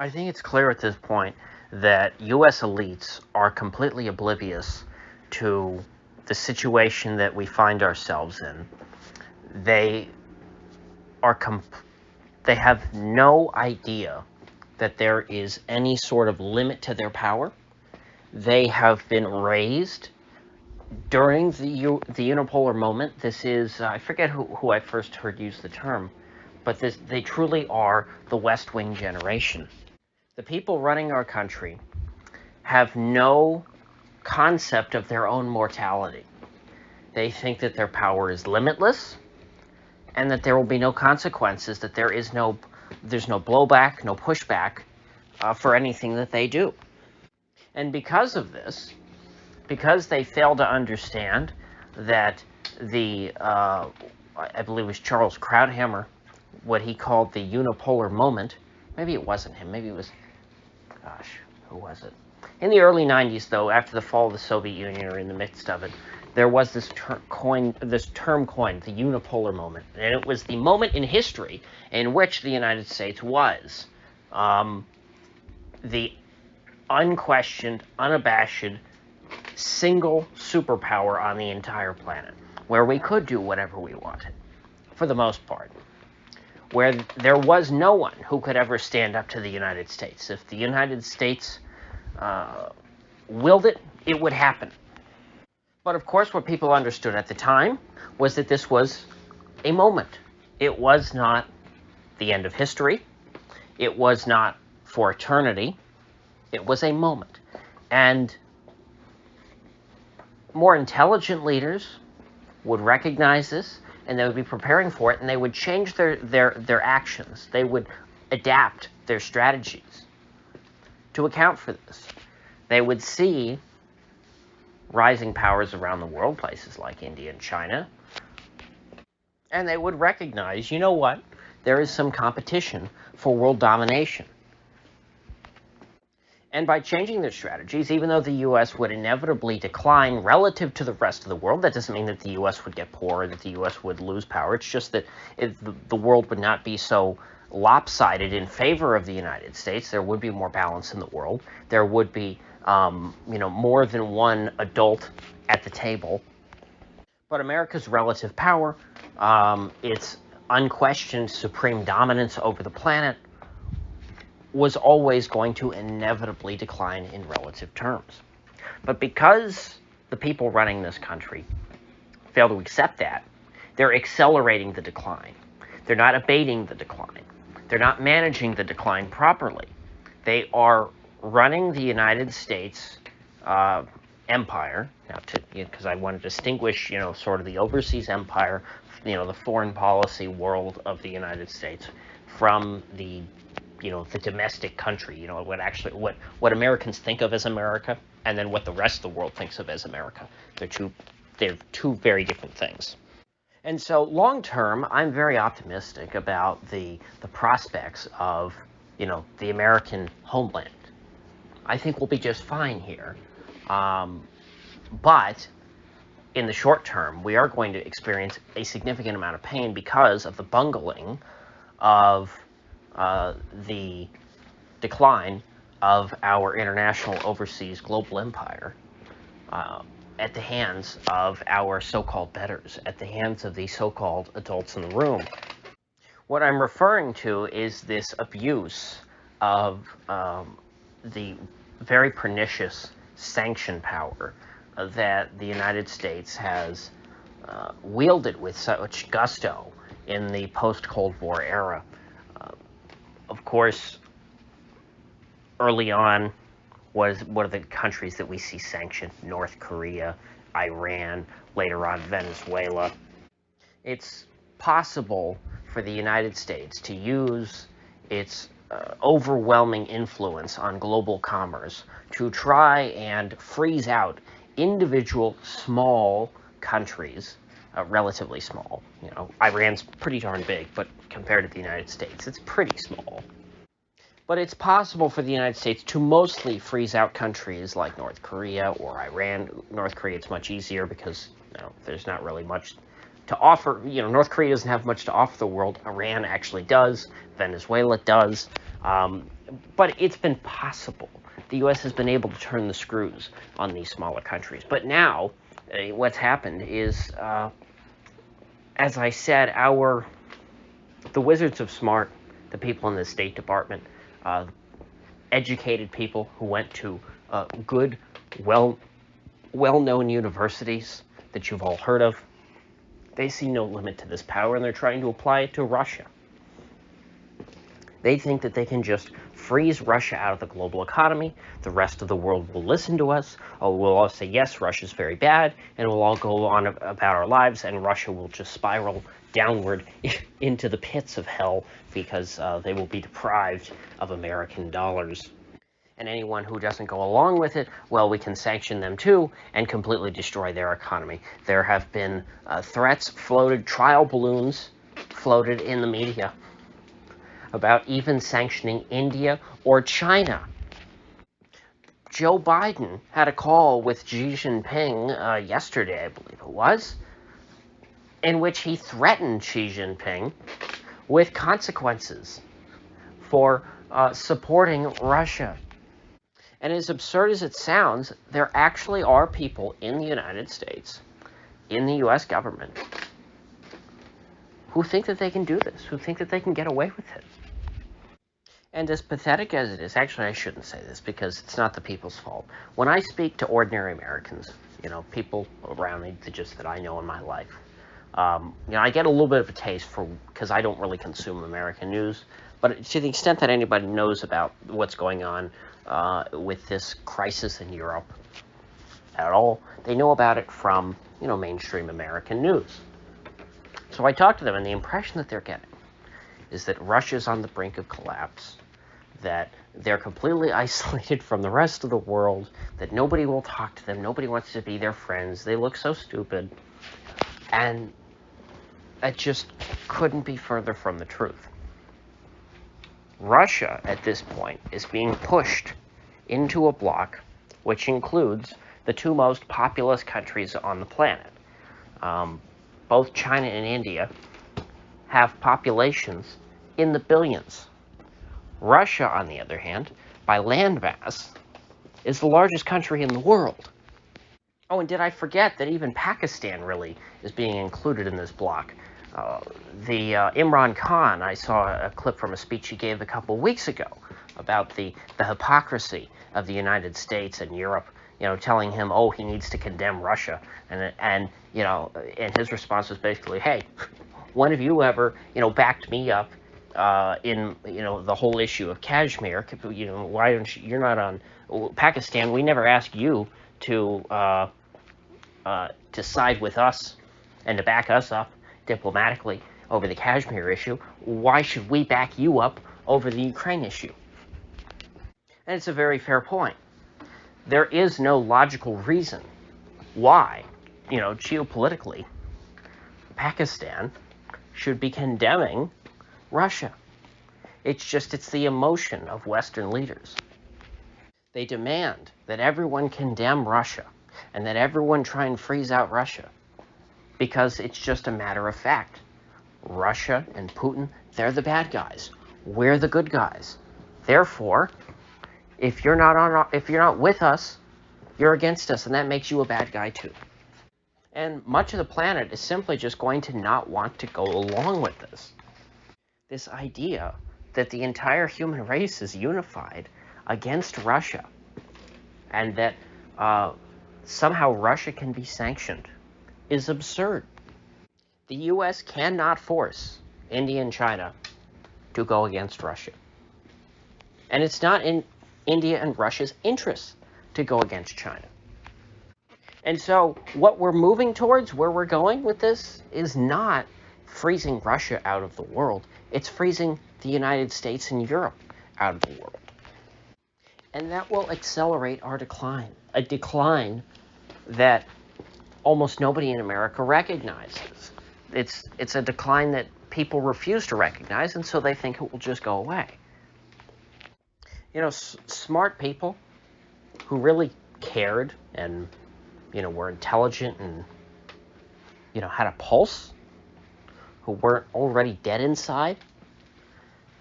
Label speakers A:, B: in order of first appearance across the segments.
A: I think it's clear at this point that U.S. elites are completely oblivious to the situation that we find ourselves in. They are they have no idea that there is any sort of limit to their power. They have been raised during the unipolar moment. This is, I forget who I first heard use the term, but they truly are the West Wing generation. The people running our country have no concept of their own mortality. They think that their power is limitless and that there will be no consequences, that there's no blowback, no pushback for anything that they do. And because of this, because they fail to understand that I believe it was Charles Krauthammer, what he called the unipolar moment, maybe it wasn't him, maybe it was, gosh, who was it? In the early 90s, though, after the fall of the Soviet Union, or in the midst of it, there was this term coined, the unipolar moment. And it was the moment in history in which the United States was the unquestioned, unabashed, single superpower on the entire planet, where we could do whatever we wanted, for the most part. Where there was no one who could ever stand up to the United States. If the United States willed it, it would happen. But of course, what people understood at the time was that this was a moment. It was not the end of history. It was not for eternity. It was a moment. And more intelligent leaders would recognize this, and they would be preparing for it, and they would change their actions. They would adapt their strategies to account for this. They would see rising powers around the world, places like India and China, and they would recognize, you know what, there is some competition for world domination. And by changing their strategies, even though the U.S. would inevitably decline relative to the rest of the world, that doesn't mean that the U.S. would get poorer, that the U.S. would lose power. It's just that the world would not be so lopsided in favor of the United States. There would be more balance in the world. There would be, more than one adult at the table. But America's relative power, its unquestioned supreme dominance over the planet, was always going to inevitably decline in relative terms. But because the people running this country fail to accept that, they're accelerating the decline. They're not abating the decline. They're not managing the decline properly. They are running the United States empire, because I want to distinguish, sort of the overseas empire, the foreign policy world of the United States from the domestic country, what Americans think of as America, and then what the rest of the world thinks of as America. They're two very different things. And so long term, I'm very optimistic about the prospects of, the American homeland. I think we'll be just fine here. But in the short term, we are going to experience a significant amount of pain because of the bungling of the decline of our international overseas global empire at the hands of our so-called betters, at the hands of the so-called adults in the room. What I'm referring to is this abuse of the very pernicious sanction power that the United States has wielded with such gusto in the post-Cold War era. Of course, early on, what are the countries that we see sanctioned? North Korea, Iran, later on Venezuela. It's possible for the United States to use its overwhelming influence on global commerce to try and freeze out individual small countries, relatively small. Iran's pretty darn big, but compared to the United States, it's pretty small. But it's possible for the United States to mostly freeze out countries like North Korea or Iran. North Korea, it's much easier because there's not really much to offer. North Korea doesn't have much to offer the world. Iran actually does. Venezuela does. But it's been possible. The U.S. has been able to turn the screws on these smaller countries. But now, what's happened is, as I said, the wizards of smart, the people in the State Department, educated people who went to good, well-known universities that you've all heard of, they see no limit to this power, and they're trying to apply it to Russia. They think that they can just freeze Russia out of the global economy. The rest of the world will listen to us. We'll all say, yes, Russia's very bad, and we'll all go on about our lives, and Russia will just spiral downward into the pits of hell because they will be deprived of American dollars. And anyone who doesn't go along with it, well, we can sanction them too and completely destroy their economy. There have been threats floated, trial balloons floated in the media about even sanctioning India or China. Joe Biden had a call with Xi Jinping yesterday, I believe it was, in which he threatened Xi Jinping with consequences for supporting Russia. And as absurd as it sounds, there actually are people in the United States, in the U.S. government, who think that they can do this, who think that they can get away with it. And as pathetic as it is, actually I shouldn't say this because it's not the people's fault. When I speak to ordinary Americans, people around me that I know in my life, I get a little bit of a taste because I don't really consume American news, but to the extent that anybody knows about what's going on with this crisis in Europe at all, they know about it from, mainstream American news. So I talk to them, and the impression that they're getting is that Russia's on the brink of collapse, that they're completely isolated from the rest of the world, that nobody will talk to them, nobody wants to be their friends, they look so stupid, and that just couldn't be further from the truth. Russia, at this point, is being pushed into a bloc which includes the two most populous countries on the planet. Both China and India have populations in the billions. Russia, on the other hand, by land mass, is the largest country in the world. Oh, and did I forget that even Pakistan really is being included in this bloc? Imran Khan, I saw a clip from a speech he gave a couple weeks ago about the hypocrisy of the United States and Europe, telling him, he needs to condemn Russia. And his response was basically, hey, when have you ever, backed me up in, the whole issue of Kashmir? Why don't you're not on Pakistan? We never asked you to side with us and to back us up diplomatically over the Kashmir issue. Why should we back you up over the Ukraine issue? And it's a very fair point. There is no logical reason why, geopolitically, Pakistan should be condemning Russia. It's the emotion of Western leaders. They demand that everyone condemn Russia and that everyone try and freeze out Russia because it's just a matter of fact. Russia and Putin, they're the bad guys. We're the good guys. Therefore, if you're not with us, you're against us, and that makes you a bad guy too. And much of the planet is simply just going to not want to go along with this. This idea that the entire human race is unified against Russia, and that somehow Russia can be sanctioned, is absurd. The U.S. cannot force India and China to go against Russia. And it's not in India and Russia's interests to go against China. And so what we're moving towards, where we're going with this, is not freezing Russia out of the world. It's freezing the United States and Europe out of the world. And that will accelerate our decline, a decline that almost nobody in America recognizes. It's a decline that people refuse to recognize, and so they think it will just go away. Smart people who really cared and, were intelligent and, had a pulse who weren't already dead inside,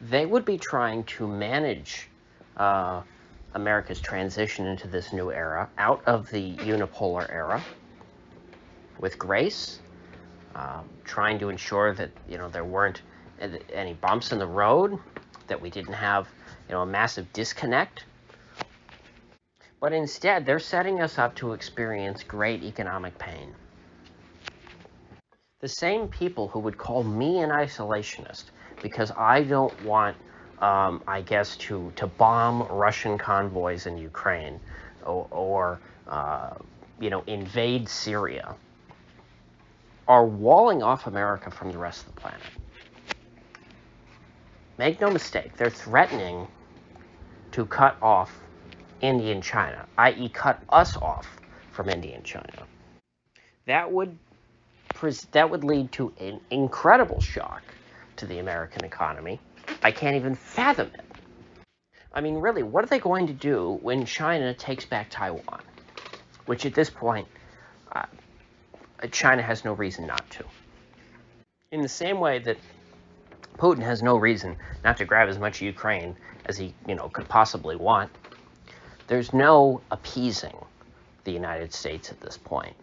A: they would be trying to manage America's transition into this new era, out of the unipolar era, with grace, trying to ensure that there weren't any bumps in the road, that we didn't have a massive disconnect. But instead, they're setting us up to experience great economic pain. The same people who would call me an isolationist because I don't want, I guess, to bomb Russian convoys in Ukraine or invade Syria, are walling off America from the rest of the planet. Make no mistake, they're threatening to cut off India and China, i.e. cut us off from India and China. That would lead to an incredible shock to the American economy. I can't even fathom it. I mean, really, what are they going to do when China takes back Taiwan? Which at this point, China has no reason not to. In the same way that Putin has no reason not to grab as much Ukraine as he, could possibly want, there's no appeasing the United States at this point.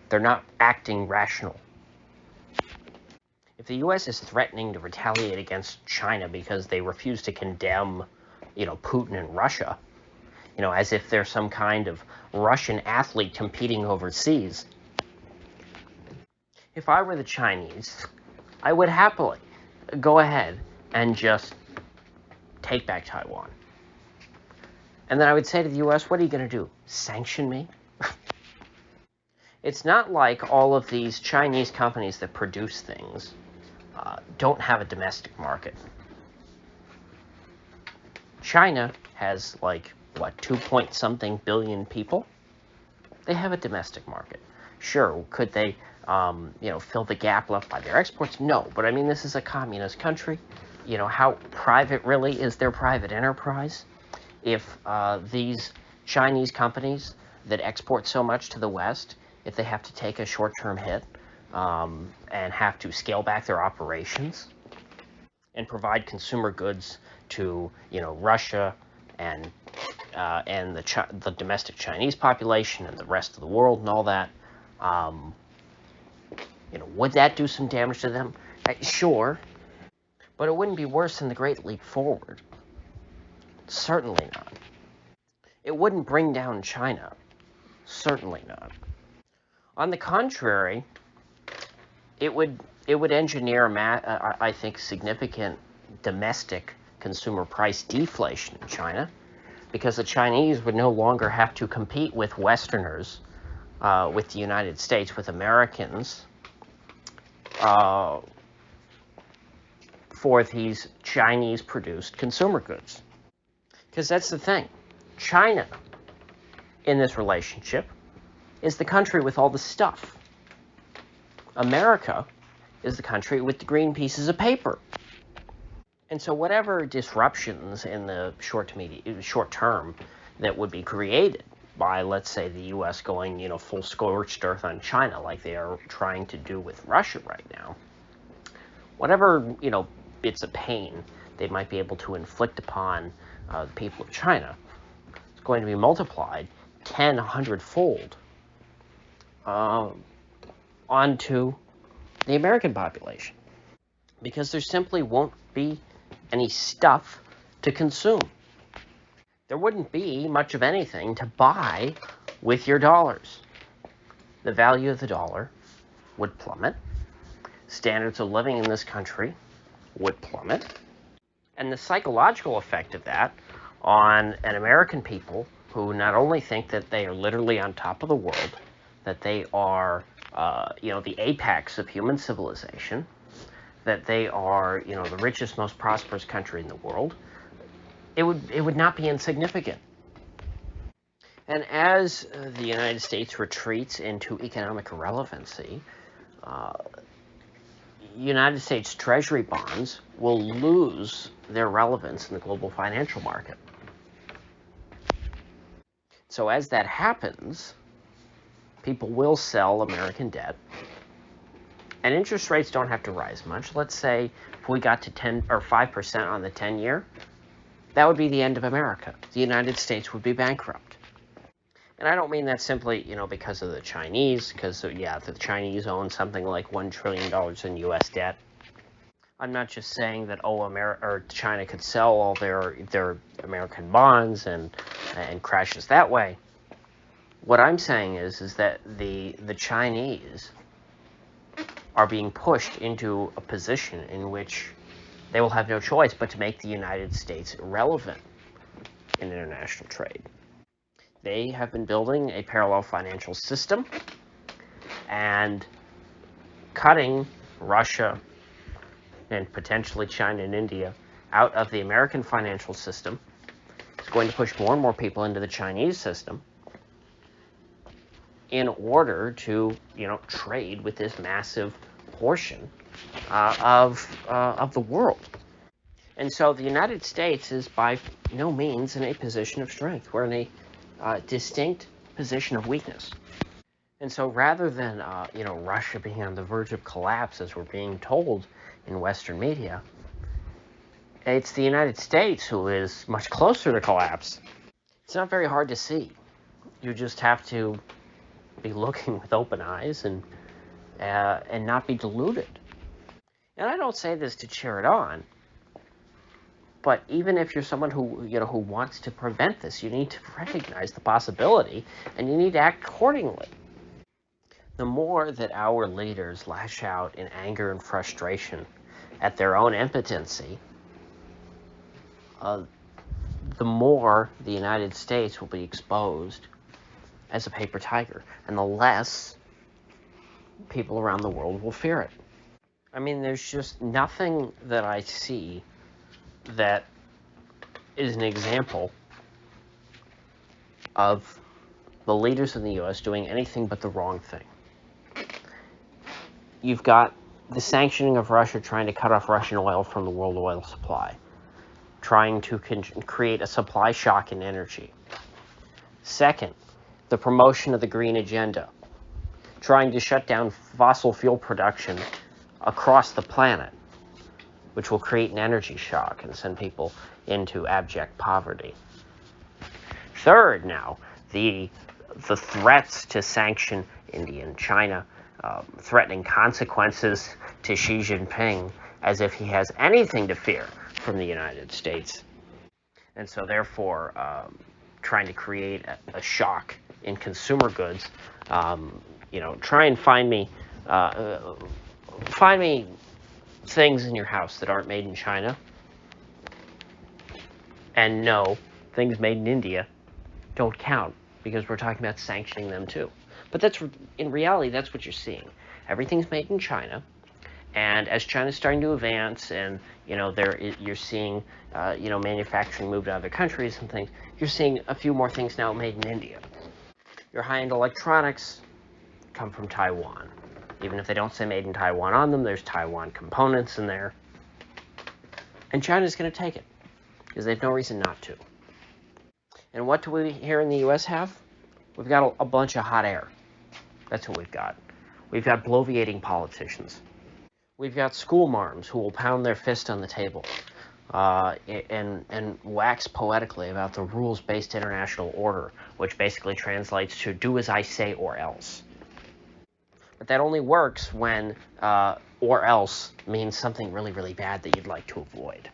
A: They're not acting rational. If the U.S. is threatening to retaliate against China because they refuse to condemn, Putin and Russia, as if they're some kind of Russian athlete competing overseas, if I were the Chinese, I would happily go ahead and just take back Taiwan. And then I would say to the U.S., what are you going to do? Sanction me? It's not like all of these Chinese companies that produce things don't have a domestic market. China has 2-point-something billion people. They have a domestic market. Sure, could they, fill the gap left by their exports? No, but I mean, this is a communist country. How private really is their private enterprise? If these Chinese companies that export so much to the West, if they have to take a short-term hit and have to scale back their operations and provide consumer goods to, Russia and the domestic Chinese population and the rest of the world and all that, would that do some damage to them? Sure, but it wouldn't be worse than the Great Leap Forward. Certainly not. It wouldn't bring down China. Certainly not. On the contrary, it would engineer, I think, significant domestic consumer price deflation in China, because the Chinese would no longer have to compete with Westerners, with the United States, with Americans, for these Chinese-produced consumer goods. Because that's the thing. China, in this relationship, is the country with all the stuff. America is the country with the green pieces of paper. And so whatever disruptions in the short term that would be created by, let's say, the U.S. going, full scorched earth on China like they are trying to do with Russia right now, whatever, bits of pain they might be able to inflict upon the people of China, it's going to be multiplied 100-fold onto the American population, because there simply won't be any stuff to consume. There wouldn't be much of anything to buy with your dollars. The value of the dollar would plummet. Standards of living in this country would plummet. And the psychological effect of that on an American people who not only think that they are literally on top of the world, that they are, the apex of human civilization, that they are, the richest, most prosperous country in the world, it would not be insignificant. And as the United States retreats into economic irrelevancy, United States Treasury bonds will lose their relevance in the global financial market. So as that happens, people will sell American debt, And interest rates don't have to rise much. Let's say if we got to 10 or 5% on the 10-year, that would be the end of America. The United States would be bankrupt. And I don't mean that simply, because of the Chinese, because, the Chinese own something like $1 trillion in U.S. debt. I'm not just saying that, China could sell all their American bonds and crashes that way. What I'm saying is that the Chinese are being pushed into a position in which they will have no choice but to make the United States irrelevant in international trade. They have been building a parallel financial system and cutting Russia and potentially China and India out of the American financial system. It's going to push more and more people into the Chinese system in order to, trade with this massive portion of the world. And so the United States is by no means in a position of strength. We're in a distinct position of weakness. And so rather than, Russia being on the verge of collapse, as we're being told in Western media, it's the United States who is much closer to collapse. It's not very hard to see. You just have to be looking with open eyes and not be deluded. And I don't say this to cheer it on, but even if you're someone who wants to prevent this, you need to recognize the possibility and you need to act accordingly. The more that our leaders lash out in anger and frustration at their own impotency, the more the United States will be exposed as a paper tiger, and the less people around the world will fear it. I mean, there's just nothing that I see that is an example of the leaders in the U.S. doing anything but the wrong thing. You've got the sanctioning of Russia, trying to cut off Russian oil from the world oil supply, trying to create a supply shock in energy. Second, the promotion of the green agenda, trying to shut down fossil fuel production across the planet, which will create an energy shock and send people into abject poverty. Third, now, the threats to sanction India and China, threatening consequences to Xi Jinping as if he has anything to fear from the United States. And so therefore, trying to create a shock in consumer goods. Try and find me things in your house that aren't made in China. And no, things made in India don't count, because we're talking about sanctioning them too. But in reality, that's what you're seeing. Everything's made in China, and as China's starting to advance, and you're seeing manufacturing move to other countries and things. You're seeing a few more things now made in India. Your high-end electronics come from Taiwan. Even if they don't say made in Taiwan on them, there's Taiwan components in there. And China's going to take it, because they have no reason not to. And what do we here in the U.S. have? We've got a bunch of hot air. That's what we've got. We've got bloviating politicians. We've got school marms who will pound their fist on the table and wax poetically about the rules-based international order, which basically translates to do as I say or else. But that only works when or else means something really, really bad that you'd like to avoid.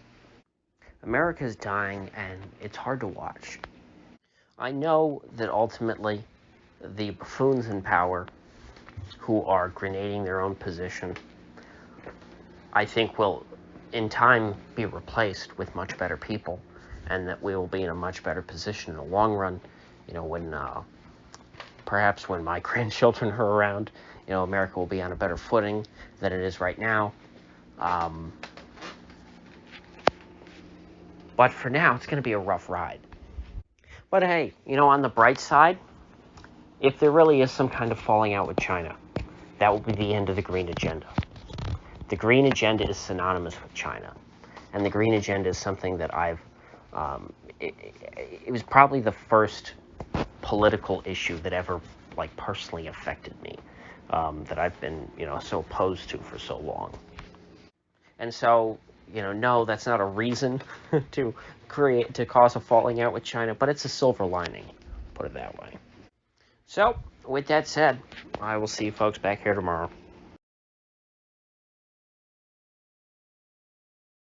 A: America's dying, and it's hard to watch. I know that ultimately the buffoons in power who are grenading their own position, I think will, in time, be replaced with much better people, and that we will be in a much better position in the long run, when perhaps when my grandchildren are around, America will be on a better footing than it is right now. But for now, it's going to be a rough ride. But hey, on the bright side, if there really is some kind of falling out with China, that will be the end of the green agenda. The green agenda is synonymous with China. And the green agenda is something that it was probably the first political issue that ever, personally affected me. that I've been, so opposed to for so long. And so, no, that's not a reason to cause a falling out with China, but it's a silver lining, put it that way. So, with that said, I will see you folks back here tomorrow.